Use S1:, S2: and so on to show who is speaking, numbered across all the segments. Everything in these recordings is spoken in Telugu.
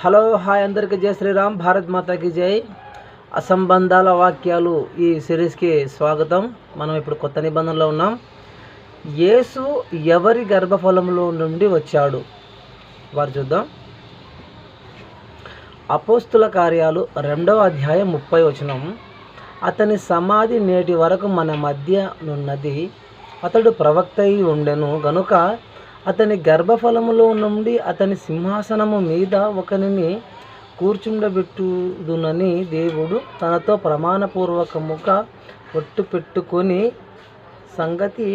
S1: హలో హాయ్ అందరికీ జై శ్రీరామ్, భారత్ మాతాకి జై. అసంబంధాల వాక్యాలు ఈ సిరీస్కి స్వాగతం. మనం ఇప్పుడు కొత్త నిబంధనలో ఉన్నాం. యేసు ఎవరి గర్భఫలంలో నుండి వచ్చాడు వారు చూద్దాం. అపోస్తుల కార్యాలు 2వ అధ్యాయం 30 వచనం. అతని సమాధి నేటి వరకు మన మధ్య నున్నది. అతడు ప్రవక్త అయి ఉండెను గనుక అతని గర్భఫలములో నుండి అతని సింహాసనము మీద ఒకనిని కూర్చుండబెట్టుదునని దేవుడు తనతో ప్రమాణపూర్వకముగా ఒట్టు పెట్టుకొని సంగతి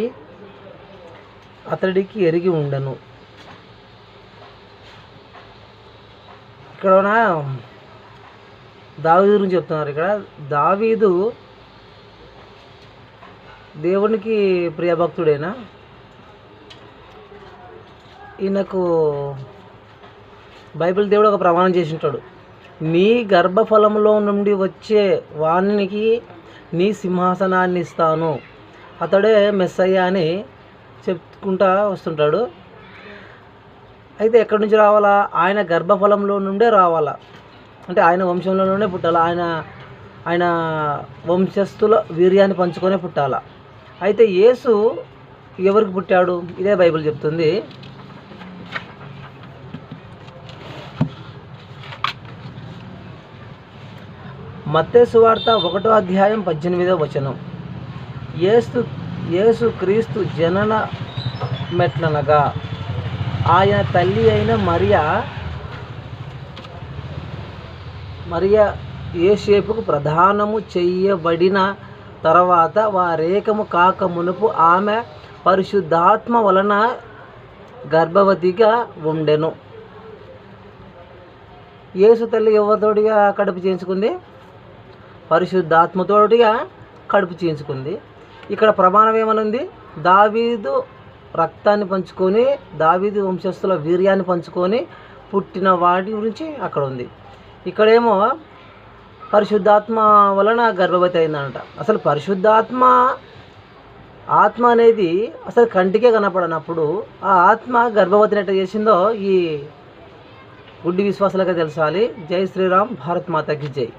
S1: అతడికి ఎరిగి ఉండెను. ఇక్కడ దావీదు గురించి చెప్తున్నారు. ఇక్కడ దావీదు దేవునికి ప్రియభక్తుడేనా? ఈయనకు బైబిల్ దేవుడు ఒక ప్రమాణం చేసి ఉంటాడు. నీ గర్భఫలంలో నుండి వచ్చే వానికి నీ సింహాసనాన్ని ఇస్తాను, అతడే మెస్సయ్య అని చెప్పుకుంటా వస్తుంటాడు. అయితే ఎక్కడి నుంచి రావాలా? ఆయన గర్భఫలంలో నుండే రావాలా, అంటే ఆయన వంశంలో నుండే పుట్టాలా, ఆయన వంశస్థుల వీర్యాన్ని పంచుకొనే పుట్టాలా. అయితే యేసు ఎవరికి పుట్టాడు? ఇదే బైబిల్ చెప్తుంది. మత్తయి సువార్త 1వ అధ్యాయం 18వ వచనం. యేసు క్రీస్తు జనన మెట్లనగా ఆయన తల్లి అయిన మరియ యోసేపుకు ప్రదానము చెయ్యబడిన తర్వాత వారేకము కాక మునుపు ఆమె పరిశుద్ధాత్మ వలన గర్భవతిగా ఉండెను. యేసు తల్లి ఎవరితోటిగా కడుపు చేయించుకుంది? పరిశుద్ధాత్మతోటిగా కడుపు చేయించుకుంది. ఇక్కడ ప్రమాణం ఏమనుంది? దావీదు రక్తాన్ని పంచుకొని, దావీదు వంశస్థుల వీర్యాన్ని పంచుకొని పుట్టిన వాటి గురించి అక్కడ ఉంది. ఇక్కడేమో పరిశుద్ధాత్మ వలన గర్భవతి అయిందంట. అసలు ఆత్మ అనేది అసలు కంటికే కనపడనప్పుడు ఆ ఆత్మ గర్భవతిని ఎట్లా చేసిందో ఈ గుడ్డి విశ్వాసాలుగా తెలుసాలి. జై శ్రీరామ్, భారత్ మాతాకి జై.